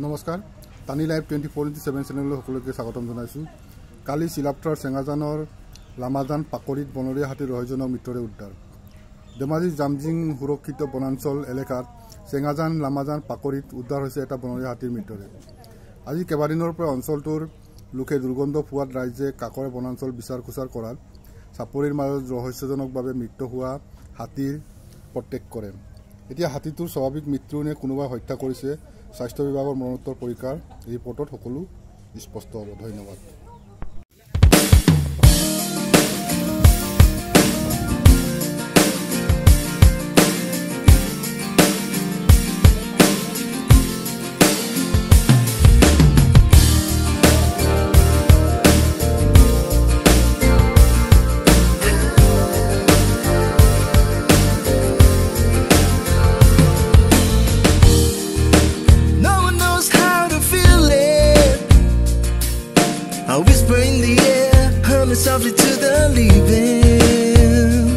নমস্কাৰ টানি লাইভ 24/7 চেনেললৈ সকলোকে স্বাগতম জনাইছোঁ। কালি চিলাপথাৰ চেঙাজানৰ লামাজান পাকৰিত বনৰীয়া হাতীৰ 10জনক মৃত্যুৰে উদ্ধাৰ। ধেমাজি জামজিং সুৰক্ষিত বনাঞ্চল এলেকাত চেঙাজান লামাজান পাকৰিত উদ্ধাৰ হৈছে এটা বনৰীয়া হাতীৰ মৃত্যুৰে। আজি কেইবাদিনৰ পৰা অঞ্চলটোৰ লোকে দুৰ্গন্ধ পোৱাত ৰাইজে কাষৰ বনাঞ্চল বিচাৰ খোচাৰ কৰাত চাপৰিৰ মাজত ৰহস্যজনকভাৱে মৃত্যু হোৱা হাতীৰ প্ৰত্যেক কৰে। এতিয়া হাতীটোৰ স্বাভাৱিক মৃত্যু নে কোনোবাই হত্যা কৰিছে, স্বাস্থ্য বিভাগৰ মৰণোত্তৰ পৰীক্ষাৰ ৰিপৰ্টত সকলো স্পষ্ট হ'ব। ধন্যবাদ। I whisper in the air, humming softly to the leaving.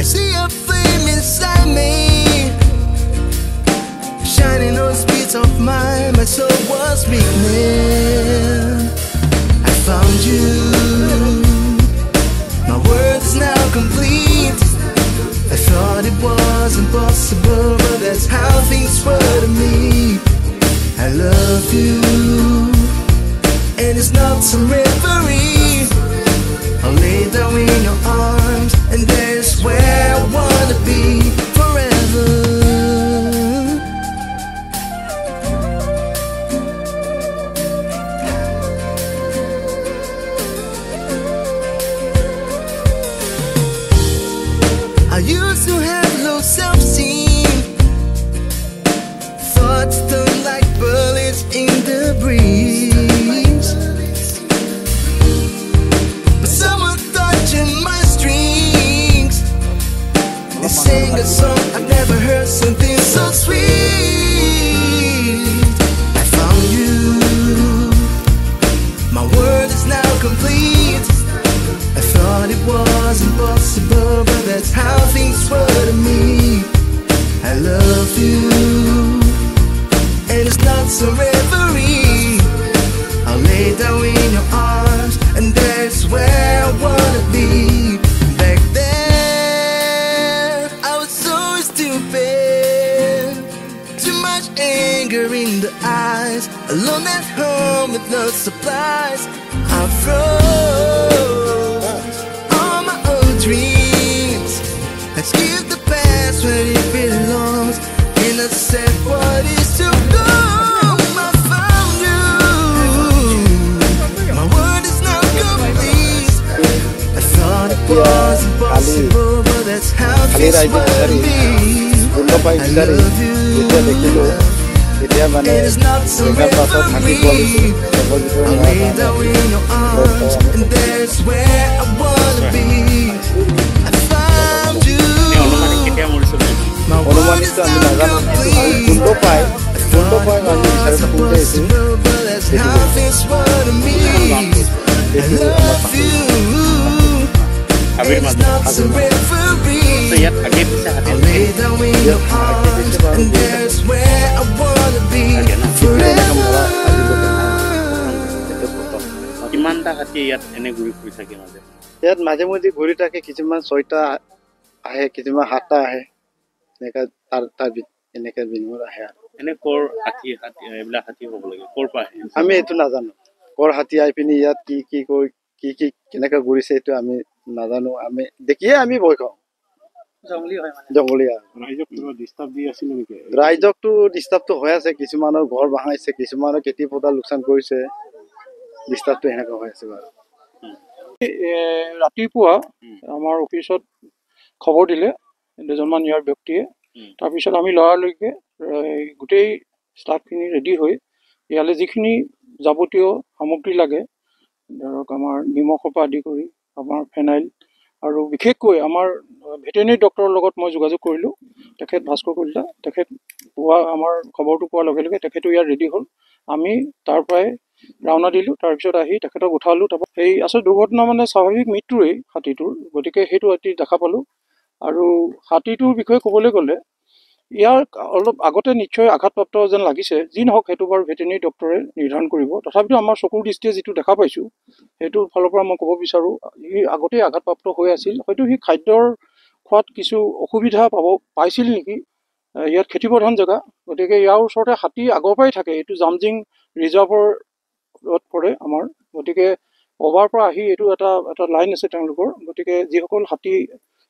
I see a flame inside me, shining on the streets of mine. My soul was weakening. I found you. My world is now complete. I thought it was impossible, but that's how things were to me. I love you, and it's not some reverie. I'll lay down in your arms, and there's where I wanna be forever. I used to have low self-esteem, thoughts turn like bullets in the breeze. But someone touching my strings, they sang a song I've never heard, something so sweet. I found you. My world is now complete. I thought it was impossible, but that's how things were to me. I love you, and it's not some reverie. I'll lay down in your arms, and that's where I wanna be. Back then, I was so stupid, too much anger in the eyes, alone at home with no supplies. I froze all my old dreams. Let's give the past where it belongs, and I said what is to come. I found you. My world is now complete. I thought it was impossible, but that's how things were to be. I love you, and it's not so reverie. I'll lay down in your arms, and there's where I wanna be. I found you. My world is now complete. I thought it was impossible, but that's how things were to me. I love you, and it's not so reverie. I'll lay down in your arms, and there's where I wanna be forever. কিমানটা হাতী ইয়াত এনে ঘূৰি ফুৰি থাকে মাজে ইয়াত মাজে মাজে ঘূৰি থাকে, কিছুমান 6টা আহে, কিছুমান 7টা আহে, এনেকে বিনিময় আহে। আৰু এনে কৰ হাতী এইবিলাক হাতী হ'ব লাগে, কৰ পৰা আহে আমি এইটো নাজানো, কৰ হাতী আহি পিনি ইয়াত কি কি কৈ কি কেনেকে ঘূৰিছে এইটো আমি নাজানো। আমি দেখিয়ে আমি ভয় খাওঁ। জংগলী ৰাইজকটো ডিষ্টাৰ্বটো হৈ আছে, কিছুমানৰ ঘৰ ভাঙাইছে, কিছুমানৰ খেতি পথাৰ লোকচান কৰিছে, ডিষ্টাৰ্বটো এনেকুৱা হৈ আছে বাৰু। ৰাতিপুৱা আমাৰ অফিচত খবৰ দিলে দুজনমান ইয়াৰ ব্যক্তিয়ে, তাৰপিছত আমি লৰালৰিকে গোটেই ষ্টাফখিনি ৰেডি হৈ ইয়ালৈ যিখিনি যাৱতীয় সামগ্ৰী লাগে, ধৰক আমাৰ নিমখৰ পৰা আদি কৰি আমাৰ ফেনাইল, আৰু বিশেষকৈ আমাৰ ভেটেৰিনেৰী ডক্টৰৰ লগত মই যোগাযোগ কৰিলোঁ। তেখেত ভাস্কৰ কলিতা, তেখেত আমাৰ খবৰটো পোৱাৰ লগে লগে তেখেতো ইয়াত ৰেডি হ'ল। আমি তাৰ পৰাই ৰাওনা দিলোঁ, তাৰপিছত আহি তেখেতক উঠালোঁ। তাৰপৰা সেই আচলতে দুৰ্ঘটনা মানে স্বাভাৱিক মৃত্যুৰেই হাতীটোৰ, গতিকে সেইটো ৰাতি দেখা পালোঁ। আৰু হাতীটোৰ বিষয়ে ক'বলৈ গ'লে ইয়াৰ অলপ আগতে নিশ্চয় আঘাতপ্ৰাপ্ত যেন লাগিছে। যি নহওক সেইটো বাৰু ভেটেৰিনেৰী ডক্টৰে নিৰ্ধাৰণ কৰিব। তথাপিতো আমাৰ চকুৰ দৃষ্টিয়ে যিটো দেখা পাইছোঁ সেইটো ফালৰ পৰা মই ক'ব বিচাৰোঁ সি আগতেই আঘাতপ্ৰাপ্ত হৈ আছিল। হয়তো সি খাদ্যৰ খোৱাত কিছু অসুবিধা পাইছিল নেকি। ইয়াত খেতিপ্ৰধান জেগা, গতিকে ইয়াৰ ওচৰতে হাতী আগৰ পৰাই থাকে। এইটো জামজিং ৰিজাৰ্ভত পৰে আমাৰ, গতিকে অভাৰ পৰা আহি এইটো এটা লাইন আছে তেওঁলোকৰ। গতিকে যিসকল হাতী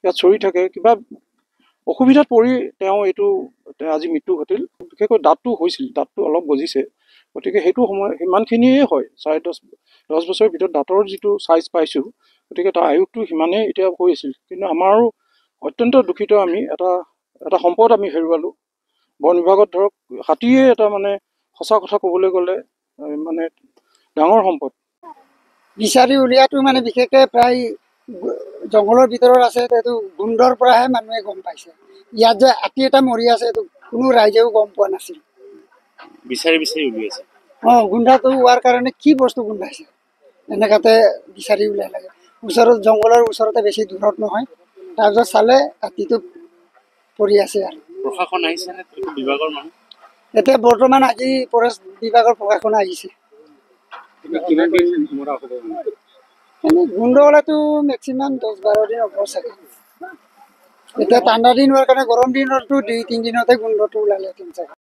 ইয়াত চৰি থাকে, কিবা অসুবিধাত পৰি এইটো আজি মৃত্যু ঘটিল। বিশেষকৈ দাঁতটো অলপ গজিছে। গতিকে সেইটো সময় সিমানখিনিয়ে হয়, 10 বছৰৰ ভিতৰত দাঁতৰ যিটো চাইজ পাইছোঁ, গতিকে তাৰ আয়ুসটো সিমানেই এতিয়া হৈ আছিল। কিন্তু আমাৰো অত্যন্ত দুখিত, আমি এটা সম্পদ আমি হেৰুৱালোঁ। বন বিভাগত ধৰক হাতীয়ে এটা মানে সঁচা কথা ক'বলৈ গ'লে মানে ডাঙৰ সম্পদ। বিচাৰি উলিয়াটো মানে বিশেষকৈ প্ৰায় জংঘলৰ ভিতৰত আছে। এইটো গোন্ধৰ পৰাহে মানুহে গম পাইছে। ইয়াত যে হাতী এটা মৰি আছে এইটো কোনো ৰাইজেও গম পোৱা নাছিল। বিচাৰি উলিয়াইছে। গোন্ধাটো হোৱাৰ কাৰণে কি বস্তু গোন্ধাইছে এনেকুৱাতে বিচাৰি উলিয়াই লাগে। ওচৰত জংঘলৰ ওচৰতে, বেছি দূৰত নহয়। তাৰপিছত চালে হাতীটো পৰি আছে। আৰু প্ৰশাসন আহিছে নে বিভাগৰ মানুহ? এতিয়া বৰ্তমান আজি ফৰেষ্ট বিভাগৰ প্ৰশাসন আহিছে। গোন্ধ হ'লেতো মেক্সিমাম 10-12 দিন হ'ব চাগে। এতিয়া ঠাণ্ডা দিন হোৱাৰ কাৰণে গৰম দিনতো 2-3 দিনতে গোন্ধটো ওলালে চাগে।